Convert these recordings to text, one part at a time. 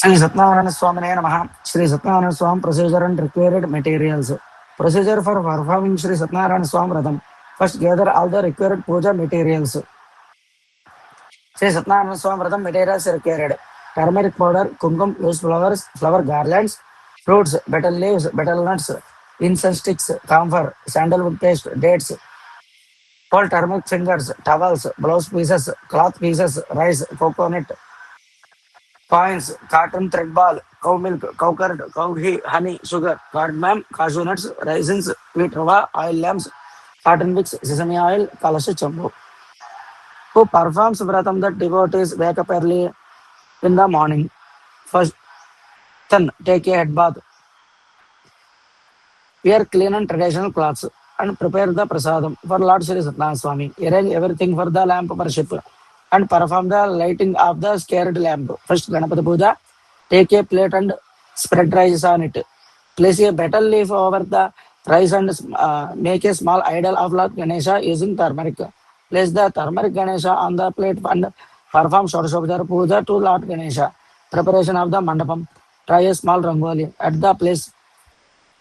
Sri Satyanarayana Swamy Namaha. Sri Satyanarayana Swamy procedure and required materials. Procedure for performing Sri Satyanarayana Swamy vratam. First, gather all the required puja materials. Sri Satyanarayana Swamy vratam materials required: turmeric powder, kumkum, loose flowers, flower garlands, fruits, betel leaves, betel nuts, incense sticks, camphor, sandalwood paste, dates, whole turmeric fingers, towels, blouse pieces, cloth pieces, rice, coconut, coins, cotton thread ball, cow milk, cow curd, cow ghee, honey, sugar, cardamom, cashew nuts, raisins, wheat rava, oil lamps, cotton wicks, sesame oil, kalasha chambu. Who performs vratam that devotees wake up early in the morning. First, then take a head bath, wear clean and traditional clothes, and prepare the prasadam for Lord Sri Satyanarayana Swamy. Arrange everything for the lamp worship and perform the lighting of the scared lamp. First, Ganapati Puja. Take a plate and spread rice on it. Place a betel leaf over the rice and make a small idol of Lord Ganesha using turmeric. Place the turmeric Ganesha on the plate and perform Shodashopachara Puja to Lord Ganesha. Preparation of the mandapam. Try a small rangoli at the place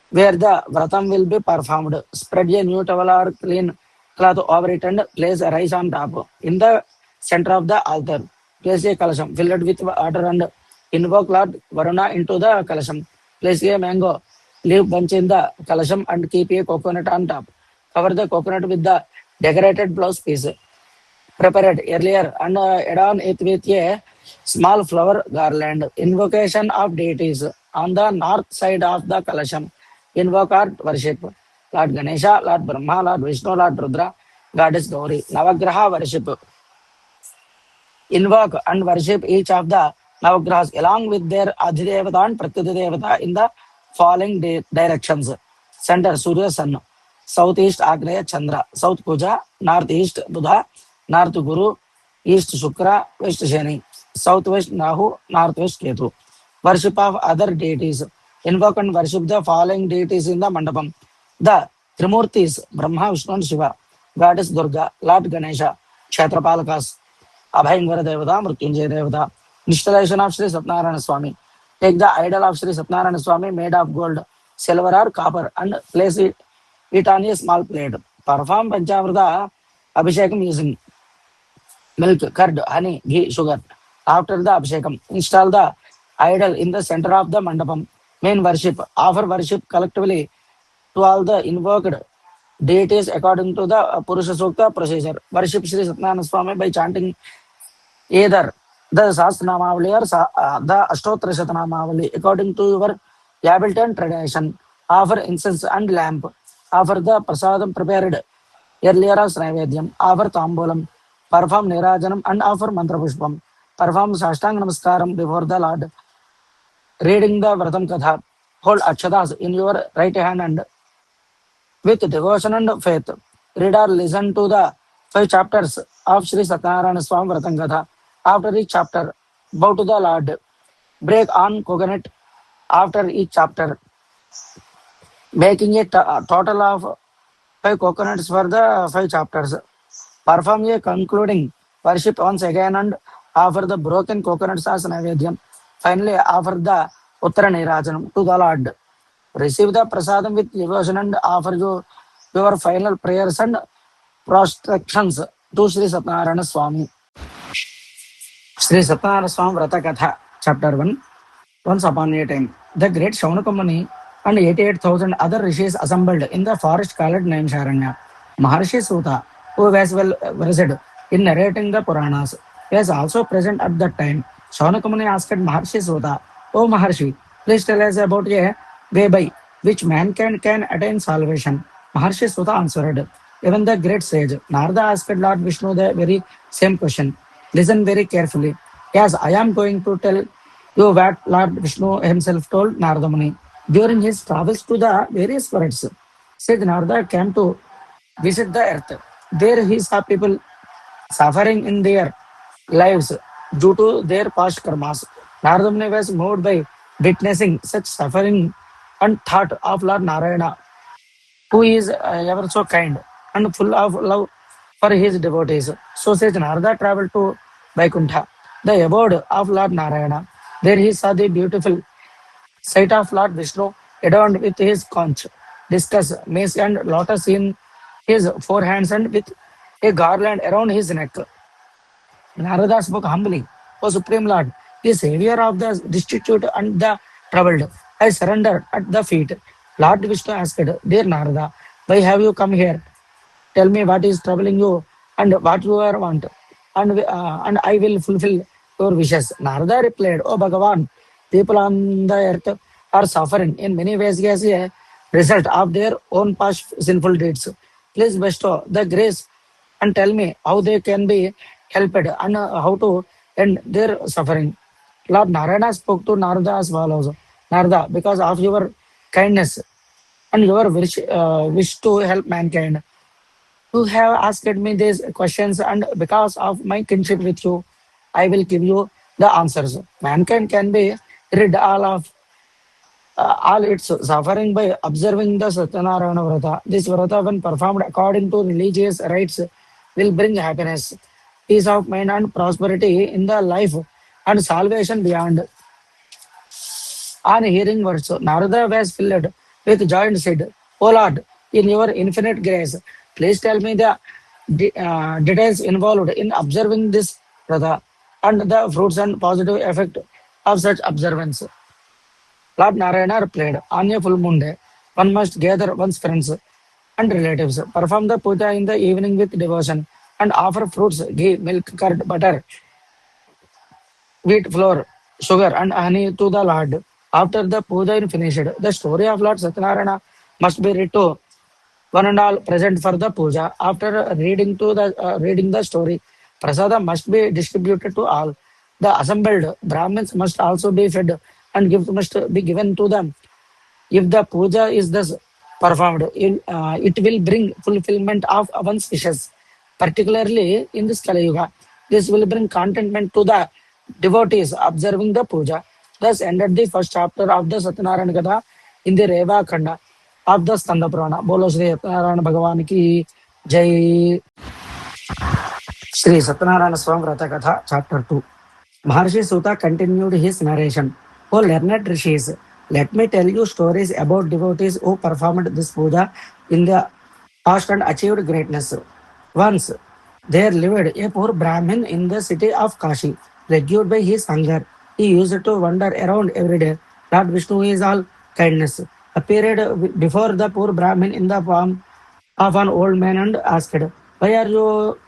where the vratam will be performed. Spread a new towel or clean cloth over it and place a rice on top. In the center of the altar, place a kalasham filled with water and invoke Lord Varuna into the kalasham. Place a mango leaf bunch in the kalasham and keep a coconut on top. Cover the coconut with the decorated blouse piece prepared earlier and adorn it with a small flower garland. Invocation of deities on the north side of the Kalasham. Invoke or worship Lord Ganesha, Lord Brahma, Lord Vishnu, Lord Rudra, Goddess Gauri. Navagraha worship. Invoke and worship each of the Navagrahas along with their Adhidevata and Pratyudevata in the following directions. Center Surya Sun, Southeast Agneya Chandra, South Puja, Northeast Buddha, North Guru, East Shukra, West Shani, Southwest Nahu, Northwest Ketu. Worship of other deities. Invoke and worship the following deities in the Mandapam. The Trimurtis, Brahma, Vishnu and Shiva, Goddess Durga, Lord Ganesha, Kshetrapalakas, Abhayangara Devata, Mrityunjaya Devata. Installation of Sri Satyanarayana Swamy. Take the idol of Sri Satyanarayana Swamy made of gold, silver or copper and place it on a small plate. Perform Panchavrata Abhishekam using milk, curd, honey, ghee, sugar. After the Abhishekam, install the idol in the center of the mandapam. Main worship. Offer worship collectively to all the invoked deities according to the Purusha Sukta procedure. Worship Sri Satyanarayana Swamy by chanting either the Sahasranamavali or the Ashtottara Shatanamavali according to your ability and tradition. Offer incense and lamp. Offer the prasadam prepared earlier as Naivedyam. Offer tambulam. Perform Nirajanam and offer Mantra Pushpam. Perform Sashtang Namaskaram before the Lord. Reading the Vratam Katha. Hold Akshadas in your right hand and with devotion and faith. Read or listen to the 5 chapters of Sri Satyanarayana Swamy Vratam Katha. After each chapter, bow to the Lord. Break on coconut after each chapter, making a total of 5 coconuts for the 5 chapters. Perform a concluding worship once again and offer the broken coconuts as Naivedyam. Finally, offer the Uttara Nirajanam to the Lord. Receive the prasadam with devotion and offer your final prayers and prostrations to Sri Satyanarayana Swamy. Sri Satyanarayana Swamy Vrata Katha, Chapter 1. Once upon a time, the great Shaunaka and 88,000 other rishis assembled in the forest called Naimisharanya. Maharshi Suta, who was well versed in narrating the Puranas, was also present at that time. Shaunaka asked Maharshi Suta, "O Maharshi, please tell us about a way by which mankind can attain salvation." Maharshi Suta answered, "Even the great sage Narada asked Lord Vishnu the very same question. Listen very carefully, as I am going to tell you what Lord Vishnu himself told Narada Muni during his travels to the various worlds. Said Narada came to visit the earth. There he saw people suffering in their lives due to their past karmas. Narada Muni was moved by witnessing such suffering and thought of Lord Narayana, who is ever so kind and full of love for his devotees. So says Narada traveled to Vaikuntha, the abode of Lord Narayana. There he saw the beautiful sight of Lord Vishnu adorned with his conch, discus, mace, and lotus in his four hands and with a garland around his neck. Narada spoke humbly, O Supreme Lord, the Savior of the destitute and the troubled, I surrender at the feet. Lord Vishnu asked, Dear Narada, why have you come here? Tell me what is troubling you and what you are want, and I will fulfill your wishes. Narada replied, Oh Bhagavan, people on the earth are suffering in many ways as a result of their own past sinful deeds. Please bestow the grace and tell me how they can be helped and how to end their suffering. Lord Narayana spoke to Narada as follows. Narada, because of your kindness and your wish to help mankind, you have asked me these questions, and because of my kinship with you, I will give you the answers. Mankind can be rid all its suffering by observing the Satyanarayana Vrata. This Vrata, when performed according to religious rites, will bring happiness, peace of mind, and prosperity in the life and salvation beyond. On hearing words, Narada was filled with joy and said, O Lord, in your infinite grace, please tell me the details involved in observing this Vrata and the fruits and positive effect of such observance. Lord Narayana replied, on a full moon day, one must gather one's friends and relatives, perform the puja in the evening with devotion, and offer fruits, ghee, milk, curd, butter, wheat flour, sugar, and honey to the Lord. After the puja is finished, the story of Lord Satyanarayana must be read to one and all present for the puja. After reading the story, prasada must be distributed to all. The assembled Brahmins must also be fed, and gifts must be given to them. If the puja is thus performed, it will bring fulfillment of one's wishes, particularly in this Kali Yuga. This will bring contentment to the devotees observing the puja. Thus ended the first chapter of the Satyanarayana Gada in the Reva Khanda of the Skanda Purana. Bolo Shri Satyanarayana Bhagavan ki Jai. Shri Satyanarayana Swamy Vrata Katha, Chapter 2. Maharshi Suta continued his narration. O learned rishis, let me tell you stories about devotees who performed this puja in the past and achieved greatness. Once there lived a poor Brahmin in the city of Kashi. Plagued by his hunger, he used to wander around every day. Lord Vishnu is all kindness. Appeared before the poor Brahmin in the form of an old man and asked, Why are you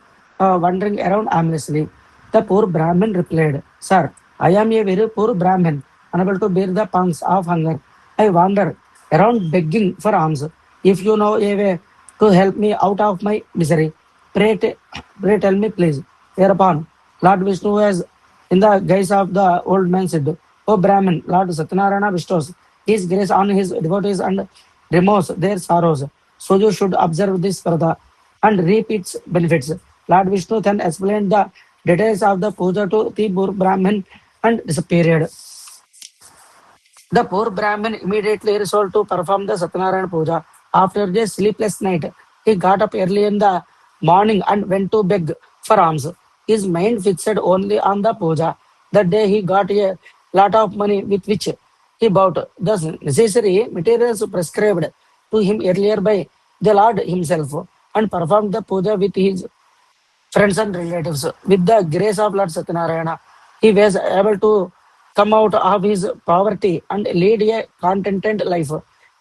wandering around aimlessly? The poor Brahmin replied, Sir, I am a very poor Brahmin, unable to bear the pangs of hunger. I wander around begging for alms. If you know a way to help me out of my misery, pray tell me, please. Thereupon, Lord Vishnu has, in the guise of the old man, said, O Brahmin, Lord Satyanarayana bestows his grace on his devotees and removes their sorrows. So you should observe this further and reap its benefits. Lord Vishnu then explained the details of the puja to the poor Brahmin and disappeared. The poor Brahmin immediately resolved to perform the Satyanarayana puja. After a sleepless night, he got up early in the morning and went to beg for alms. His mind fixed only on the puja. That day he got a lot of money with which he bought the necessary materials prescribed to him earlier by the Lord himself and performed the puja with his friends and relatives. With the grace of Lord Satyanarayana, he was able to come out of his poverty and lead a contented life.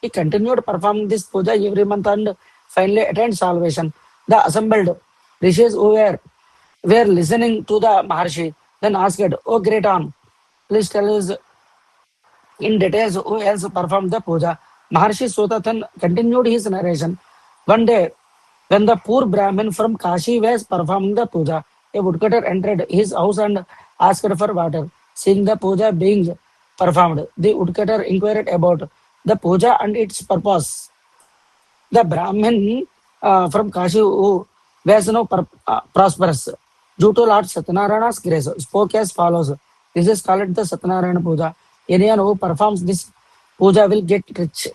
He continued performing this puja every month and finally attained salvation. The assembled rishis were listening to the Maharshi, then asked, O great one, please tell us in details who else performed the puja. Maharshi Sotatan continued his narration. One day, when the poor Brahmin from Kashi was performing the puja, a woodcutter entered his house and asked for water. Seeing the puja being performed, the woodcutter inquired about the puja and its purpose. The Brahmin from Kashi, who was now prosperous due to Lord Satyanarayana's grace, spoke as follows. This is called the Satyanarayana Puja. Anyone who performs this puja will get rich.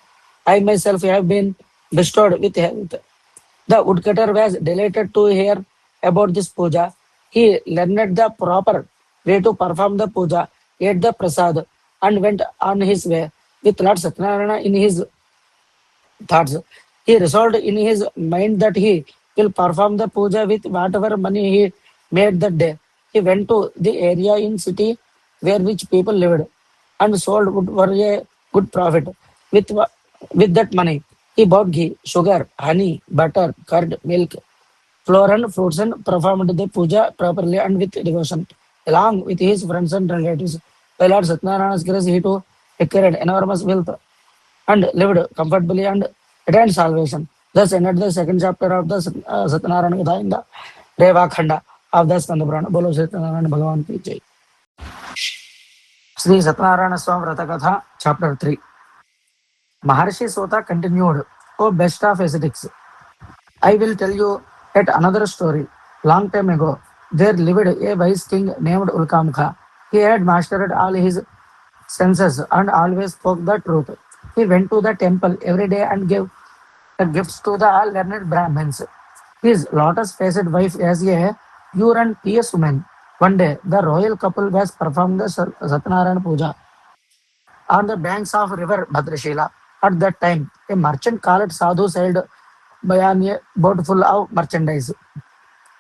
I myself have been bestowed with health. The woodcutter was delighted to hear about this puja. He learned the proper way to perform the puja. ate the prasad, and went on his way with Lord Satyanarayana in his thoughts. He resolved in his mind that he will perform the puja with whatever money he made that day. He went to the area in city where rich people lived and sold wood for a good profit. With, with that money, he bought ghee, sugar, honey, butter, curd, milk, flour and fruits and performed the puja properly and with devotion. Along with his friends and relatives, while Lord Satyanarayana's grace, he too acquired enormous wealth and lived comfortably and attained salvation. Thus ended the second chapter of the Satyanarayana Gatha in the Reva Khanda of the Skanda Purana. Bolo Satyanarayana Bhagavan ki jai. Sri Satyanarayana Swamy Vrata Katha, Chapter 3. Maharshi Sota continued, O best of ascetics, I will tell you yet another story. Long time ago, there lived a wise king named Ulkamukha. He had mastered all his senses and always spoke the truth. He went to the temple every day and gave the gifts to the learned Brahmins. His lotus-faced wife was a pure and pious woman. One day, the royal couple was performing the Satyanarayana Puja on the banks of river Bhadrashila. At that time, a merchant called Sadhu sailed by on a boat full of merchandise.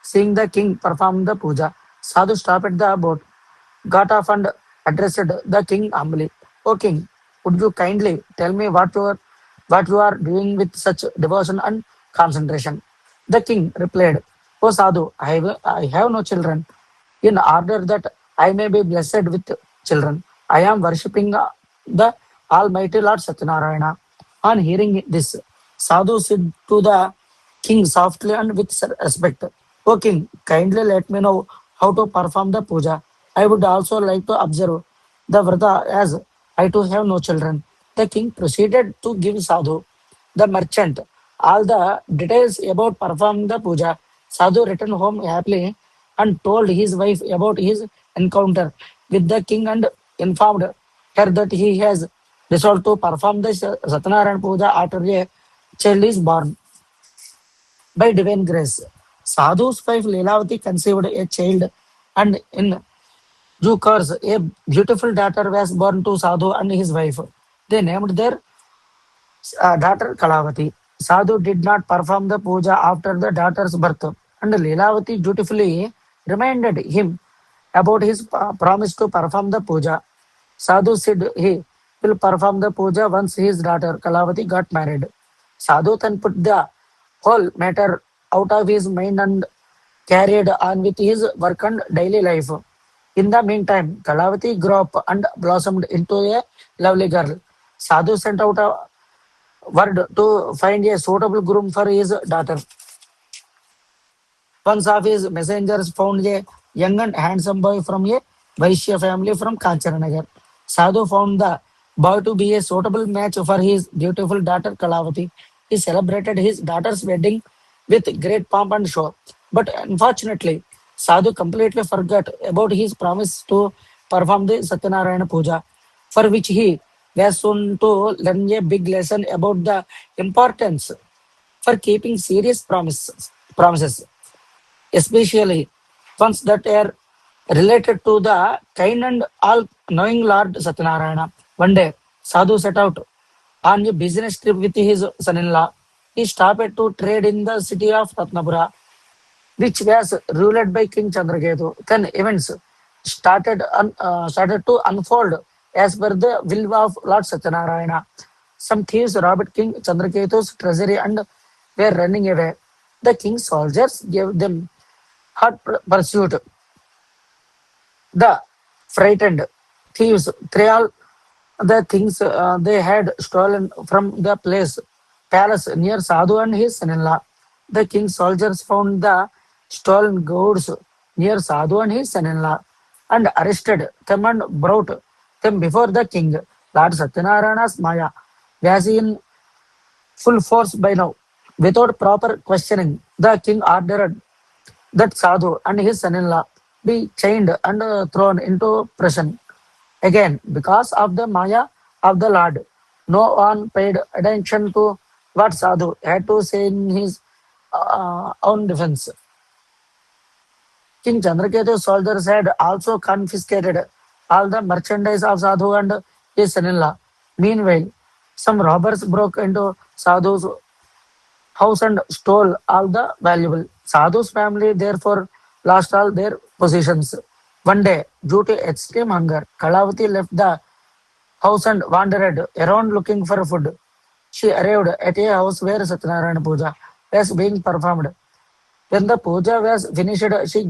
Seeing the king perform the puja, Sadhu stopped at the boat, got off and addressed the king humbly. O king, would you kindly tell me what you are doing with such devotion and concentration? The king replied, O Sadhu, I have no children. In order that I may be blessed with children, I am worshipping the Almighty Lord Satyanarayana. On hearing this, Sadhu said to the king softly and with respect, O king, kindly let me know how to perform the puja. I would also like to observe the vrata as I too have no children. The king proceeded to give Sadhu, the merchant, all the details about performing the puja. Sadhu returned home happily and told his wife about his encounter with the king and informed her that he has resolved to perform the Satyanarayana Puja after a child is born by divine grace. Sadhu's wife Leelavati conceived a child, and in due course, a beautiful daughter was born to Sadhu and his wife. They named their daughter Kalavati. Sadhu did not perform the puja after the daughter's birth, and Leelavati dutifully reminded him about his promise to perform the puja. Sadhu said he will perform the puja once his daughter Kalavati got married. Sadhu then put the whole matter out of his mind and carried on with his work and daily life. In the meantime, Kalavati grew up and blossomed into a lovely girl. Sadhu sent out a word to find a suitable groom for his daughter. One of his messengers found a young and handsome boy from a Vaishya family from Kancharanagar. Sadhu found the boy to be a suitable match for his beautiful daughter Kalavati. He celebrated his daughter's wedding with great pomp and show. But unfortunately, Sadhu completely forgot about his promise to perform the Satyanarayana Puja, for which he was soon to learn a big lesson about the importance for keeping serious promises, especially ones that are related to the kind and all-knowing Lord Satyanarayana. One day, Sadhu set out on a business trip with his son-in-law. He stopped to trade in the city of Ratnapura, which was ruled by King Chandraketu. Then events started to unfold as per the will of Lord Satyanarayana. Some thieves robbed King Chandraketu's treasury and were running away. The king's soldiers gave them hot pursuit. The frightened thieves threw all the things they had stolen from the palace near Sadhu and his son-in-law. The king's soldiers found the stolen goods near Sadhu and his son-in-law and arrested them and brought them before the king. Lord Satyanarayana's Maya was in full force by now. Without proper questioning, the king ordered that Sadhu and his son-in-law be chained and thrown into prison. Again, because of the Maya of the Lord, no one paid attention to what Sadhu had to say in his own defense. King Chandraketu's soldiers had also confiscated all the merchandise of Sadhu and his son-in-law. Meanwhile, some robbers broke into Sadhu's house and stole all the valuable. Sadhu's family therefore lost all their possessions. One day, due to extreme hunger, Kalavati left the house and wandered around looking for food. She arrived at a house where Satyanarayana Puja was being performed. When the puja was finished, she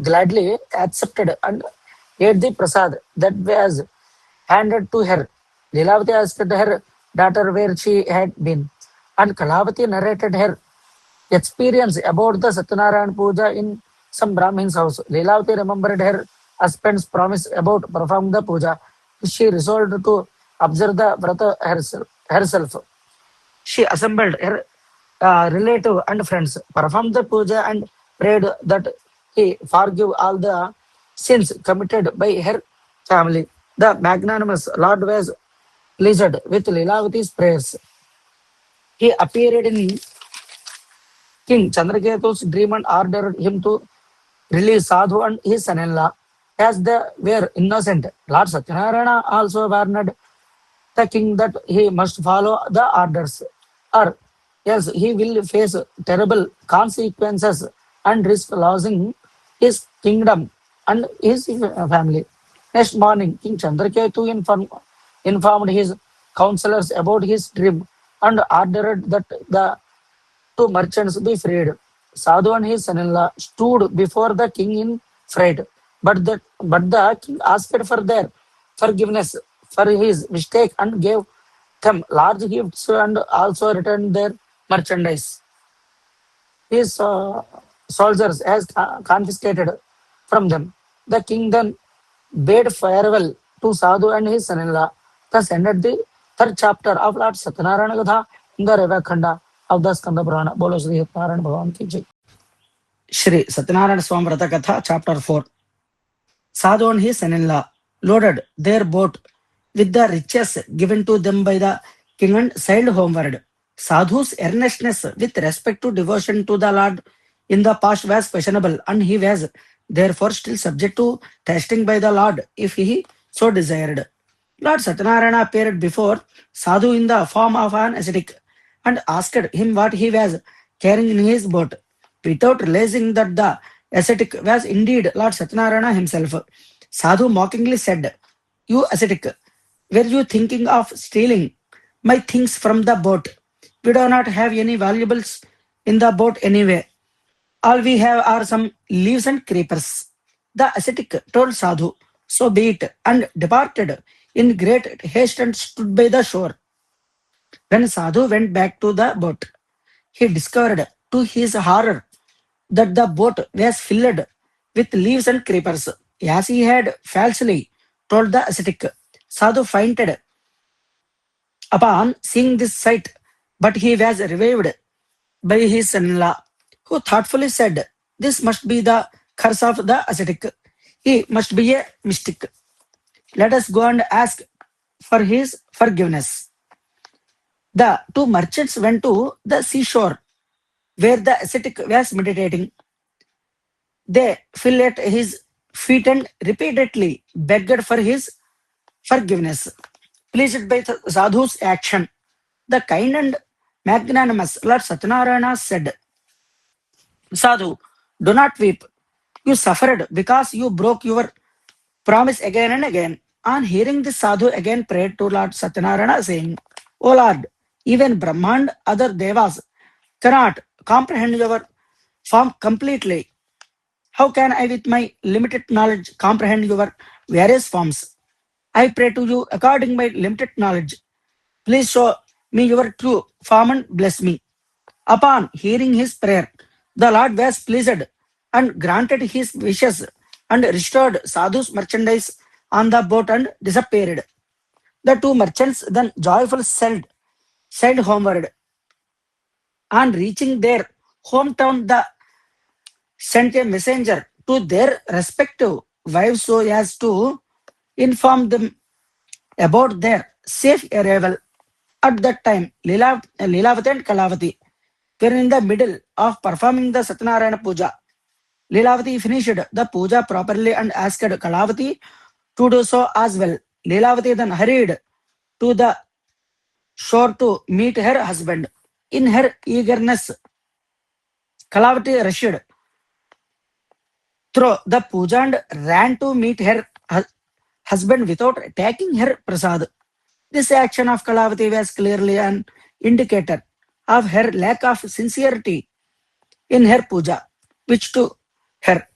gladly accepted and ate the prasad that was handed to her. Lilavati asked her daughter where she had been, and Kalavati narrated her experience about the Satyanarayana Puja in some Brahmin's house. Lilavati remembered her husband's promise about performing the puja. She resolved to observe the vrata herself. She assembled her relative and friends, performed the puja, and prayed that he forgive all the sins committed by her family. The magnanimous Lord was pleased with Lilavati's prayers. He appeared in King Chandraketu's dream and ordered him to release Sadhu and his son-in-law as they were innocent. Lord Satyanarayana also warned the king that he must follow the orders, or else he will face terrible consequences and risk losing his kingdom and his family. Next morning, King Chandraketu informed his counselors about his dream and ordered that the two merchants be freed. Sadhu and his son-in-law stood before the king in fright, but the king asked for their forgiveness for his mistake and gave them large gifts and also returned their merchandise. His soldiers has confiscated from them. The king then bade farewell to Sadhu and his son-in-law. Thus ended the third chapter of Lord Satyanarayana Gatha in the Revakhanda of the Skanda Purana. Bolo Shri Satyanarayana Bhagavan ki jai. Shri Satyanarayana Swamy Vrata Katha, Chapter 4. Sadhu and his son-in-law loaded their boat with the riches given to them by the king and sailed homeward. Sadhu's earnestness with respect to devotion to the Lord in the past was questionable, and he was therefore still subject to testing by the Lord if he so desired. Lord Satyanarayana appeared before Sadhu in the form of an ascetic and asked him what he was carrying in his boat. Without realizing that the ascetic was indeed Lord Satyanarayana himself, Sadhu mockingly said, "You ascetic, were you thinking of stealing my things from the boat? We do not have any valuables in the boat anyway. All we have are some leaves and creepers." The ascetic told Sadhu, "So be it," and departed in great haste and stood by the shore. When Sadhu went back to the boat, he discovered to his horror that the boat was filled with leaves and creepers, as he had falsely told the ascetic. Sadhu fainted upon seeing this sight, but he was revived by his son-in-law, who thoughtfully said, "This must be the curse of the ascetic. He must be a mystic. Let us go and ask for his forgiveness." The two merchants went to the seashore where the ascetic was meditating. They fell at his feet and repeatedly begged for his forgiveness. Pleased by the Sadhu's action, the kind and magnanimous Lord Satyanarayana said, "Sadhu, do not weep. You suffered because you broke your promise again and again." On hearing this, Sadhu again prayed to Lord Satyanarayana, saying, "O Lord, even Brahma and other devas cannot comprehend your form completely. How can I, with my limited knowledge, comprehend your various forms? I pray to you according my limited knowledge. Please show me your true form and bless me." Upon hearing his prayer, the Lord was pleased and granted his wishes and restored Sadhu's merchandise on the boat and disappeared. The two merchants then joyfully sailed homeward. On reaching their hometown, they sent a messenger to their respective wives so as to inform them about their safe arrival. At that time, Lilavati and Kalavati were in the middle of performing the Satyanarayana Puja. Lilavati finished the puja properly and asked Kalavati to do so as well. Leelavati then hurried to the shore to meet her husband. In her eagerness, Kalavati rushed through the puja and ran to meet her husband without taking her prasad. This action of Kalavati was clearly an indicator of her lack of sincerity in her puja, which to her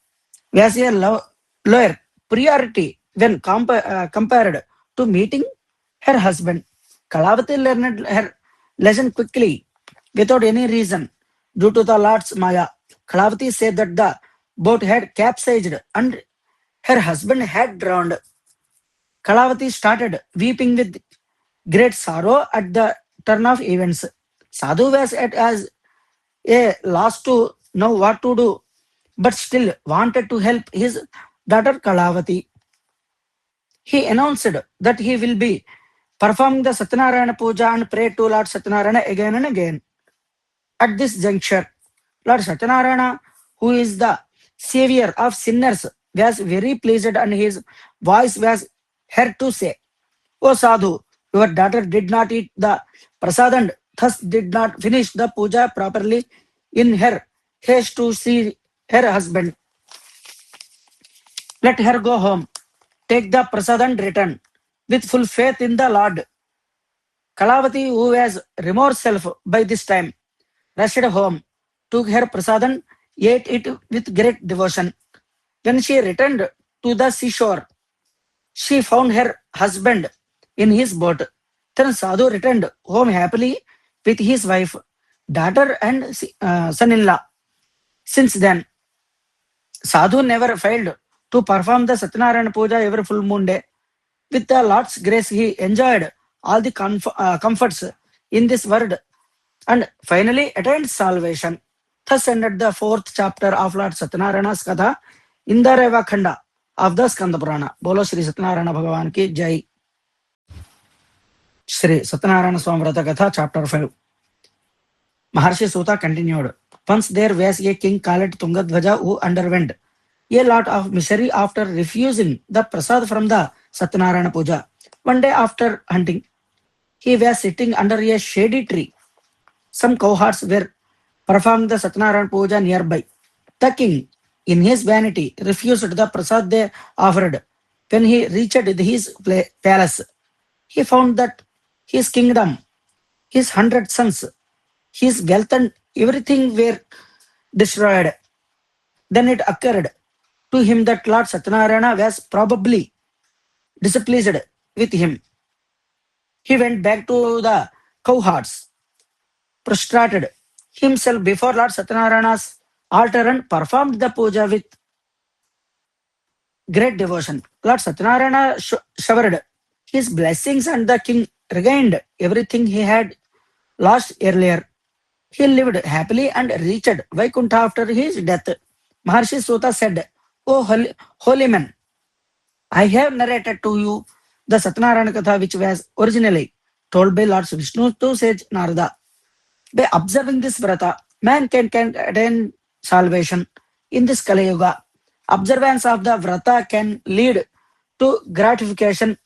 was a lower priority when compared to meeting her husband. Kalavati learned her lesson quickly without any reason due to the Lord's Maya. Kalavati said that the boat had capsized and her husband had drowned. Kalavati started weeping with great sorrow at the turn of events. Sadhu was at as a loss to know what to do, but still wanted to help his daughter Kalavati. He announced that he will be performing the Satyanarayana Puja and pray to Lord Satyanarayana again and again. At this juncture, Lord Satyanarayana, who is the savior of sinners, was very pleased and his voice was heard to say, O Sadhu, your daughter did not eat the prasad and thus did not finish the puja properly in her haste to see her husband. Let her go home, take the prasad and return with full faith in the Lord. Kalavati, who was remorseful by this time, rushed home, took her prasad and ate it with great devotion. When she returned to the seashore, she found her husband in his boat. Then Sadhu returned home happily with his wife, daughter, and son-in-law. Since then, Sadhu never failed to perform the Satyanarayana Puja every full moon day. With the Lord's grace, he enjoyed all the comforts in this world and finally attained salvation. Thus ended the fourth chapter of Lord Satyanarayana's Katha in the Reva Khanda of the Skanda Purana. Bolo Shri Satyanarayana Bhagavan ki Jai. Shri Satyanarayana Swamy Vrata Katha, chapter 5. Maharshi Suta continued. Once there was a king called Tungadhvaja who underwent a lot of misery after refusing the prasad from the Satyanarayana Puja. One day after hunting, he was sitting under a shady tree. Some cowherds were performing the Satyanarayana Puja nearby. The king, in his vanity, refused the prasad they offered. When he reached his palace, he found that his kingdom, his 100 sons, his wealth and everything were destroyed. Then it occurred to him that Lord Satyanarayana was probably displeased with him. He went back to the cowherds, prostrated himself before Lord Satyanarayana's altar and performed the puja with great devotion. Lord Satyanarayana showered his blessings and the king regained everything he had lost earlier. He lived happily and reached Vaikuntha after his death. Maharshi Suta said, O holy man, I have narrated to you the Satyanarayana Katha which was originally told by Lord Vishnu to sage Narada. By observing this vrata, man can attain salvation in this Kali Yuga. Observance of the vrata can lead to gratification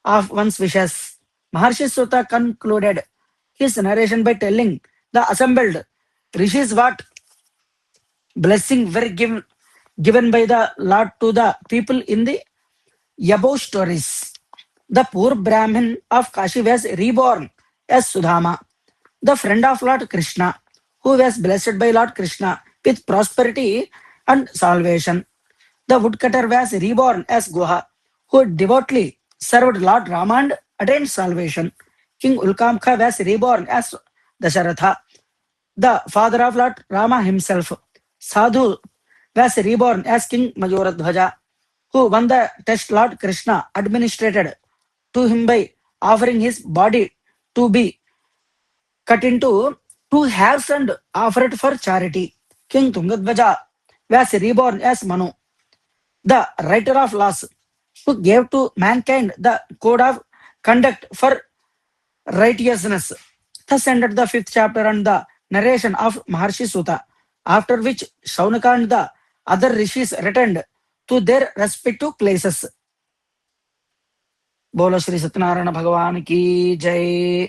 of one's wishes. Maharshi Suta concluded his narration by telling the assembled rishis what blessing were given by the Lord to the people in the above stories. The poor Brahmin of Kashi was reborn as Sudama, the friend of Lord Krishna, who was blessed by Lord Krishna with prosperity and salvation. The woodcutter was reborn as Guha, who devoutly served Lord Rama and attained salvation. King Ulkamkha was reborn as Dasharatha, the father of Lord Rama himself. Sadhu was reborn as King Mayoradhvaja, who won the test Lord Krishna administered to him by offering his body to be cut into two halves and offered for charity. King Tungadhvaja was reborn as Manu, the writer of laws, who gave to mankind the code of conduct for righteousness. Thus ended the fifth chapter and the narration of Maharshi Suta, after which Shaunaka and the other rishis returned to their respective places. बोलो श्री सत्यनारायण भगवान की जय।